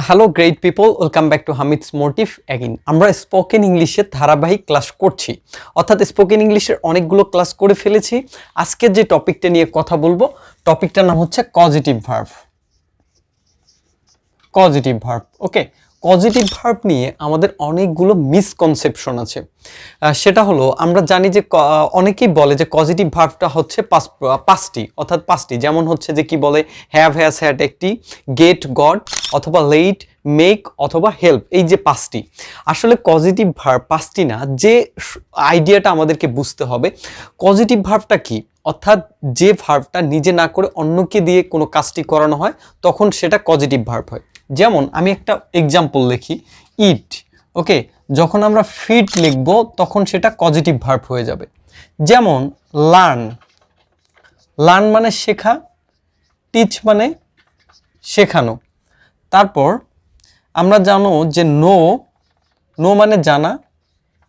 Hello great people, welcome back to Hamid's motive again. আমরা spoken ইংলিশের ধারাবাহিক ক্লাস করছি, অর্থাৎ স্পোকেন ইংলিশের অনেকগুলো ক্লাস করে ফেলেছি। আজকে যে টপিকটা নিয়ে কথা বলবো, টপিকটার নাম হচ্ছে কজিটিভ ভার্ব। কজিটিভ ভার্ব, ওকে। পজিটিভ ভার্ব নিয়ে আমাদের অনেকগুলো মিসকনসেপশন আছে। সেটা হলো, আমরা জানি যে অনেকেই বলে যে পজিটিভ ভার্বটা হচ্ছে পাঁচটি, অর্থাৎ পাঁচটি। যেমন হচ্ছে যে কি বলে, হ্যাভ, হ্যাজ, হ্যাড একটি, গেট, গট, অথবা লেট, মেক, অথবা হেল্প। এই যে পাঁচটি, আসলে পজিটিভ ভার্ব পাঁচটি না। যে আইডিয়াটা আমাদেরকে বুঝতে হবে, পজিটিভ ভার্বটা কি, অর্থাৎ যে ভার্বটা নিজে না করে অন্যকে দিয়ে কোনো কাজটি করানো হয়, তখন সেটা পজিটিভ ভার্ব হয়। যেমন আমি একটা এক্সাম্পল লিখি, ইট, ওকে। যখন আমরা ফিট লিখব তখন সেটা পজিটিভ ভার্ব হয়ে যাবে। যেমন লার্ন, লার্ন মানে শেখা, টিচ মানে শেখানো। তারপর আমরা জানো যে নো, নো মানে জানা,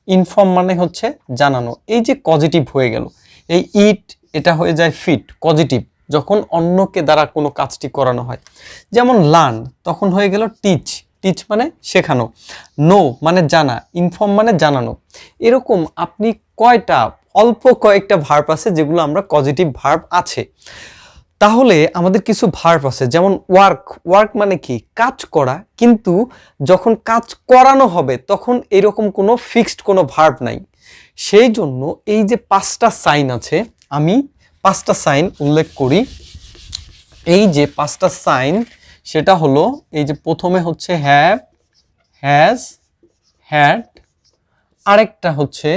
ইনফর্ম মানে হচ্ছে জানানো। এই যে পজিটিভ হয়ে গেল, এই ইট এটা হয়ে যায় ফিট, পজিটিভ, যখন অন্যকে দ্বারা কোনো কাজটি করানো হয়। যেমন লার্ন, তখন হয়ে গেল টিচ, টিচ মানে শেখানো। নো মানে জানা, ইনফর্ম মানে জানানো। এরকম আপনি অল্প কয়েকটা ভার্ব আছে যেগুলো আমরা পজিটিভ ভার্ব আছে। তাহলে আমাদের কিছু ভার্ব আছে, যেমন ওয়ার্ক, ওয়ার্ক মানে কি, কাজ করা, কিন্তু যখন কাজ করানো হবে তখন এরকম কোনো ফিক্সড কোনো ভার্ব নাই। সেই জন্য এই যে পাঁচটা সাইন আছে, আমি পাঁচটা সাইন উল্লেখ করি। এই যে পাঁচটা সাইন, সেটা হলো, এই যে প্রথমে হচ্ছে হ্যাভ, হ্যাজ, হ্যাড, আরেকটা হচ্ছে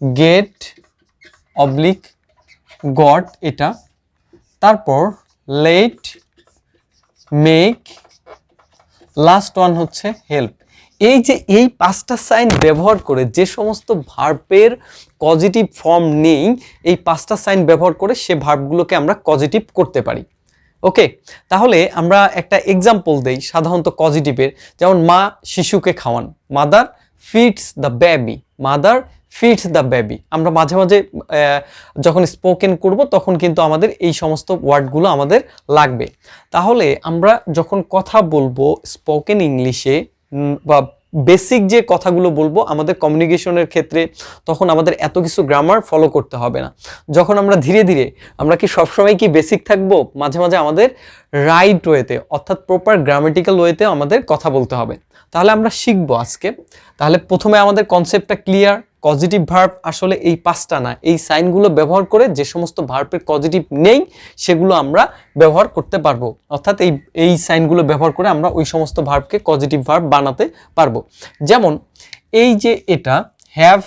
গেট অবলিক গট, এটা। তারপর লেট, মেক, লাস্ট ওয়ান হচ্ছে হেল্প। এই যে এই পাঁচটা সাইন ব্যবহার করে যে সমস্ত ভার্বের পজিটিভ ফর্ম নেই, এই পাঁচটা সাইন ব্যবহার করে সে ভার্বগুলোকে আমরা পজিটিভ করতে পারি। ওকে, তাহলে আমরা একটা এক্সাম্পল দেই সাধারণত পজিটিভের। যেমন মা শিশুকে খাওয়ান, mother feeds the baby, mother feeds the baby. আমরা মাঝে মাঝে যখন স্পোকেন করব তখন কিন্তু আমাদের এই সমস্ত ওয়ার্ডগুলো আমাদের লাগবে। তাহলে আমরা যখন কথা বলবো স্পোকেন ইংলিশে বা বেসিক যে কথাগুলো বলবো আমাদের কমিউনিকেশনের ক্ষেত্রে, তখন আমাদের এত কিছু গ্রামার ফলো করতে হবে না। যখন আমরা ধীরে ধীরে, আমরা কি সবসময় কি বেসিক থাকবো? মাঝে মাঝে আমাদের রাইট ওয়েতে, অর্থাৎ প্রপার গ্রামেটিক্যাল ওয়েতে আমাদের কথা বলতে হবে। তাহলে আমরা শিখবো আজকে। তাহলে প্রথমে আমাদের কনসেপ্টটা ক্লিয়ার, পজিটিভ ভার্ব আসলে এই পাঁচটা না, এই সাইনগুলো ব্যবহার করে যে সমস্ত ভার্বের পজিটিভ নেই সেগুলো আমরা ব্যবহার করতে পারবো, অর্থাৎ এই সাইনগুলো ব্যবহার করে আমরা ওই সমস্ত ভার্বকে পজিটিভ ভার্ব বানাতে পারবো। যেমন এই যে এটা হ্যাভ,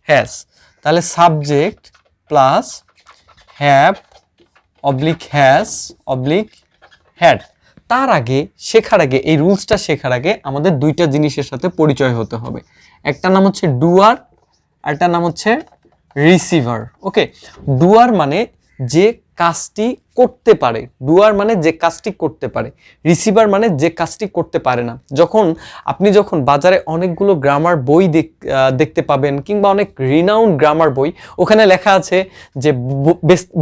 হ্যাজ, তাহলে subject plus have oblique has oblique had. তার আগে, শেখার আগে, এই রুলসটা শেখার আগে আমাদের দুইটা জিনিসের সাথে পরিচয় হতে হবে। একটা নাম হচ্ছে ডুয়ার, আর একটা নাম হচ্ছে রিসিভার। ওকে, ডুয়ার মানে যে কাজটি করতে পারে, ডুয়ার মানে যে কাজটি করতে পারে, রিসিভার মানে যে কাজটি করতে পারে না। যখন বাজারে অনেকগুলো গ্রামার বই দেখতে পাবেন, কিংবা অনেক রিনাউন্ড গ্রামার বই, ওখানে লেখা আছে যে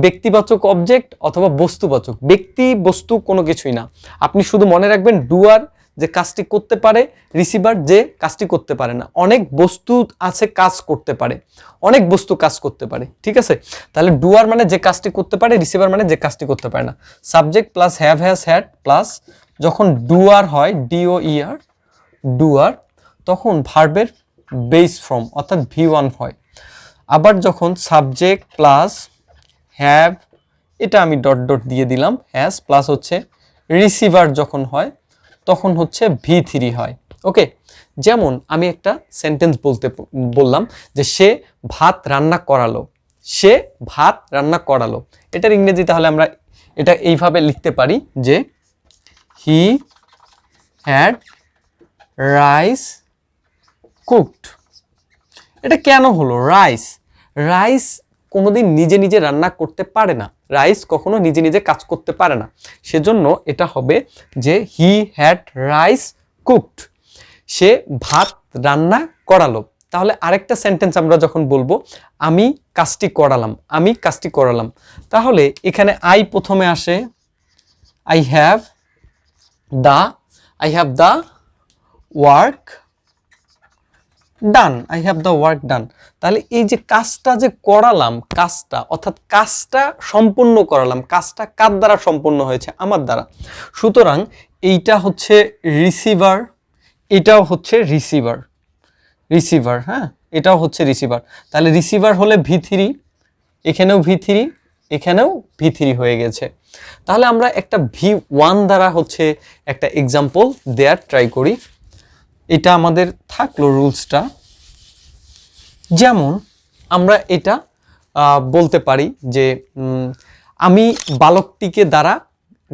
ব্যক্তিবাচক অবজেক্ট অথবা বস্তুবাচক। ব্যক্তি বস্তু কোনো কিছুই না, আপনি শুধু মনে রাখবেন ডুয়ার যে কাজটি করতে পারে, রিসিভার যে কাজটি করতে পারে না। অনেক বস্তু আছে কাজ করতে পারে, অনেক বস্তু কাজ করতে পারে, ঠিক আছে? তাহলে ডুয়ার মানে যে কাজটি করতে পারে, রিসিভার মানে যে কাজটি করতে পারে না। Subject plus have, has, had plus যখন ডুয়ার হয়, DOER, ডুয়ার, তখন ভার্বের বেস ফর্ম অর্থাৎ V1 হয়। আবার যখন সাবজেক্ট প্লাস হ্যাভ, এটা আমি ডট ডট দিয়ে দিলাম, হ্যাজ প্লাস হচ্ছে রিসিভার যখন হয়, তখন হচ্ছে V3 হয়। ওকে, যেমন আমি একটা সেন্টেন্স বললাম যে সে ভাত রান্না করালো, সে ভাত রান্না করালো। এটার ইংরেজি তাহলে আমরা এটা এইভাবে লিখতে পারি যে হি হ্যাড রাইস কুকড। এটা কেন হলো? রাইস কোনোদিন নিজে নিজে রান্না করতে পারে না, রাইস কখনো নিজে নিজে কাজ করতে পারে না। সেজন্য এটা হবে যে হি হ্যাড রাইস কুকড, সে ভাত রান্না করালো। তাহলে আরেকটা সেন্টেন্স আমরা যখন বলবো আমি কাজটি করালাম, আমি কাজটি করালাম, তাহলে এখানে আই প্রথমে আসে, I have, the I have the work done, I have the work done. তাহলে এই যে কাজটা যে করালাম, কাজটা অর্থাৎ কাজটা সম্পূর্ণ করালাম, কাজটা কার দ্বারা সম্পূর্ণ হয়েছে? আমার দ্বারা। সুতরাং এইটা হচ্ছে রিসিভার, এটাও হচ্ছে রিসিভার, রিসিভার, হ্যাঁ, এটাও হচ্ছে রিসিভার। তাহলে রিসিভার হলে V3, এখানেও V3, এখানেও V3 হয়ে গেছে। তাহলে আমরা একটা V1 দ্বারা হচ্ছে একটা এক্সাম্পল দেয়ার ট্রাই করি। এটা আমাদের থাকলো রুলসটা। যেমন আমরা এটা বলতে পারি যে আমি বালকটিকে দ্বারা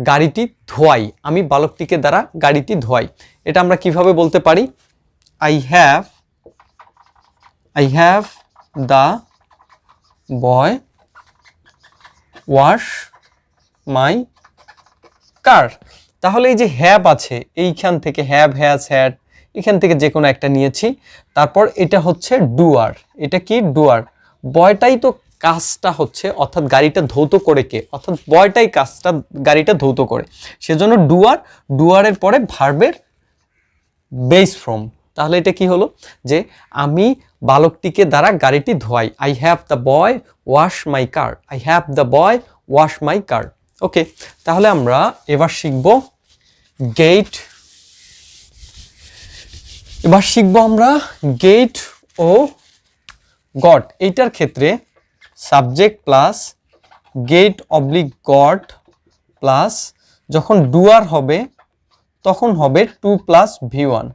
গাড়িটি ধোয়াই, আমি বালকটিকে দ্বারা গাড়িটি ধোয়াই। এটা আমরা কিভাবে বলতে পারি? I have the boy wash my car. তাহলে এই যে হ্যাভ আছে, এইখান থেকে হ্যাভ, হ্যাজ, হ্যাড, এখান থেকে যে কোনো একটা নিয়েছি। তারপর এটা হচ্ছে ডুয়ার, এটা কি ডুয়ার, বয়টাই তো কাজটা হচ্ছে, অর্থাৎ গাড়িটা ধৌত করে কে? অর্থাৎ বয়টাই কাজটা, গাড়িটা ধৌত করে, সেজন্য ডুয়ার, ডুয়ারের পরে ভার্বের বেস ফর্ম। তাহলে এটা কি হলো? যে আমি বালকটিকে দ্বারা গাড়িটি ধোয়াই। I have the boy wash my car, I have the boy wash my car. Okay, তাহলে আমরা এবার শিখব গেট, এবার শিখবো আমরা গেট ও গট। এইটার ক্ষেত্রে subject plus get oblique got plus যখন ডুয়ার হবে তখন হবে 2 প্লাস V1,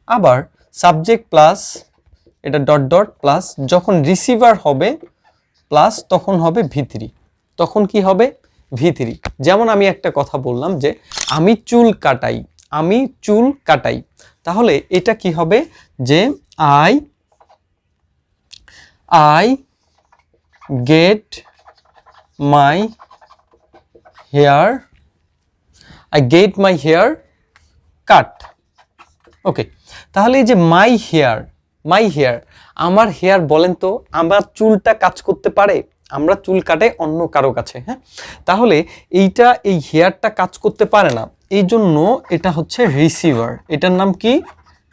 আবার সাবজেক্ট প্লাস এটা ডট ডট প্লাস যখন রিসিভার হবে প্লাস তখন হবে V3, তখন কি হবে? V3। যেমন আমি একটা কথা বললাম যে আমি চুল কাটাই, আমি চুল কাটাই, তাহলে এটা কি হবে? যে I get my hair, I get my hair cut. Okay, তাহলে এই যে মাই হেয়ার, মাই হেয়ার, আমার হেয়ার, বলেন তো আমার চুলটা কাজ করতে পারে? আমরা চুল কাটাই অন্য কারো কাছে, হ্যাঁ, তাহলে এইটা, এই হেয়ারটা কাজ করতে পারে না, এই জন্য এটা হচ্ছে রিসিভার, এটার নাম কি?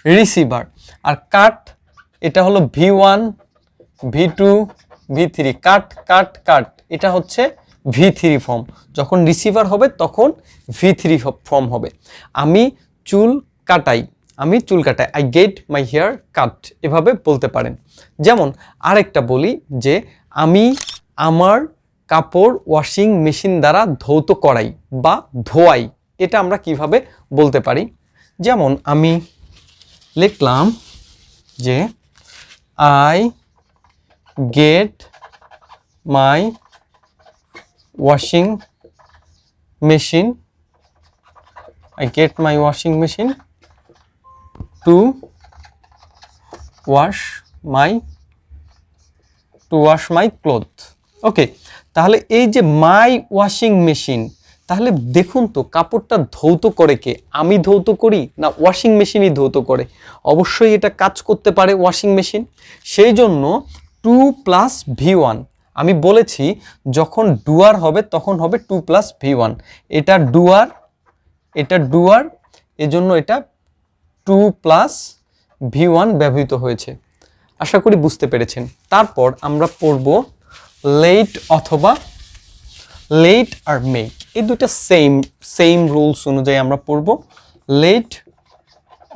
রিসিভার। আর কাট, এটা হলো V1, V2, V3, কাট কাট কাট, এটা হচ্ছে V3 ফর্ম। যখন রিসিভার হবে তখন V3 ফর্ম হবে। আমি চুল কাটাই, আমি চুল কাটাই, I get my hair cut, এভাবে বলতে পারেন। যেমন আরেকটা বলি যে আমি আমার কাপড় ওয়াশিং মেশিন দ্বারা ধৌত করাই বা ধোয়াই, এটা আমরা কিভাবে বলতে পারি? যেমন আমি লিখলাম যে I get my washing machine, I get my washing machine to wash my clothes. ওকে, তাহলে এই যে মাই ওয়াশিং মেশিন, তাহলে দেখুন তো কাপড়টা ধৌত করে কে? আমি ধৌত করি না ওয়াশিং মেশিনই ধৌত করে? অবশ্যই এটা কাজ করতে পারে ওয়াশিং মেশিন, সেই জন্য 2 প্লাস V1। আমি বলেছি যখন ডুয়ার হবে তখন হবে 2 প্লাস V1, এটা ডুয়ার, এটা ডুয়ার, এজন্য এটা 2 প্লাস V1 ব্যবহৃত হয়েছে। আশা করি বুঝতে পেরেছেন। তারপর আমরা পড়ব লেট অথবা লেট আর মেক, এই দুটো সেম রুলস অনুযায়ী আমরা পড়ব। লেট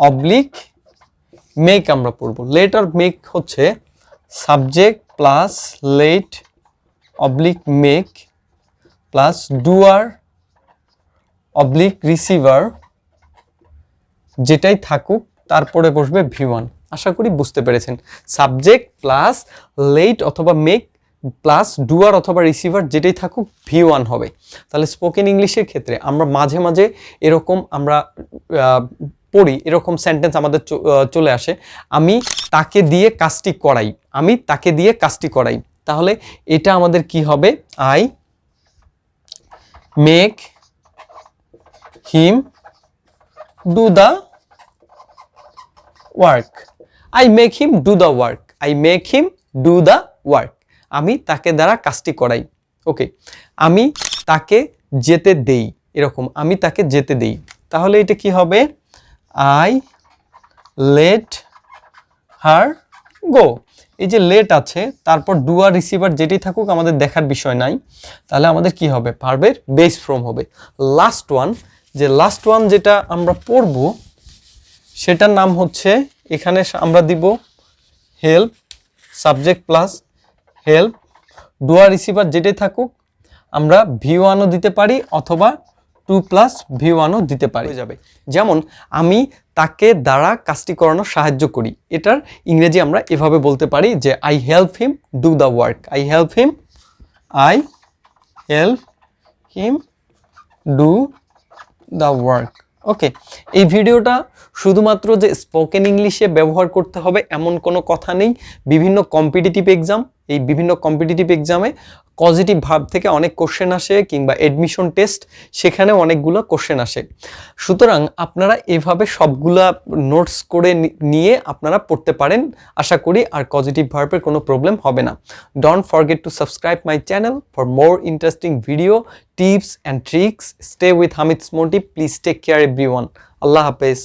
অবলিক মেক আমরা পড়ব। লেট আর মেক হচ্ছে subject plus let oblique make plus doer oblique receiver, যেটাই থাকুক তারপরে বসবে V1। আশা করি বুঝতে পেরেছেন। সাবজেক্ট প্লাস লেট অথবা মেক প্লাস ডুয়ার অথবা রিসিভার যেটাই থাকুক V1 হবে। তাহলে স্পোকেন ইংলিশের ক্ষেত্রে আমরা মাঝে মাঝে এরকম আমরা পড়ি, এরকম সেন্টেন্স আমাদের চলে আসে, আমি তাকে দিয়ে কাজটি করাই, আমি তাকে দিয়ে কাজটি করাই। তাহলে এটা আমাদের কি হবে? I make him do the work, I make him do the work, I make him do the work, আমি তাকে দ্বারা কাজটি করাই। ওকে, আমি তাকে যেতে দেই, এরকম আমি তাকে যেতে দেই। তাহলে এটা কি হবে? আই লেট হার গো। এই যে লেট আছে, তারপর ডু আর রিসিভার যেটি থাকুক আমাদের দেখার বিষয় নাই, তাহলে আমাদের কি হবে, ভার্বের বেস ফর্ম হবে। লাস্ট ওয়ান যেটা আমরা পড়ব সেটার নাম হচ্ছে, এখানে আমরা দিব help, subject plus help, do আর রিসিভার যেটাই থাকুক আমরা V1ও দিতে পারি অথবা 2+V1ও দিতে পারি, হয়ে যাবে। যেমন আমি তাকে দ্বারা কাজটি করানো সাহায্য করি, এটার ইংরেজি আমরা এভাবে বলতে পারি যে I help him do the work. I help him do the work. Okay, এই ভিডিওটা শুধুমাত্র যে স্পোকেন ইংলিশে ব্যবহার করতে হবে এমন কোনো কথা নেই। বিভিন্ন কম্পিটিটিভ এক্সামে পজিটিভ ভার্ব থেকে অনেক কোশ্চেন আসে, কিংবা এডমিশন টেস্ট, সেখানে অনেকগুলো কোশ্চেন আসে। সুতরাং আপনারা এভাবে সবগুলা নোটস করে নিয়ে আপনারা পড়তে পারেন, আশা করি আর পজিটিভ ভার্বের কোনো প্রবলেম হবে না। Don't forget to subscribe my channel for more interesting video, tips and tricks. Stay with Hamid's Motive. Please take care everyone. Allah Hafiz.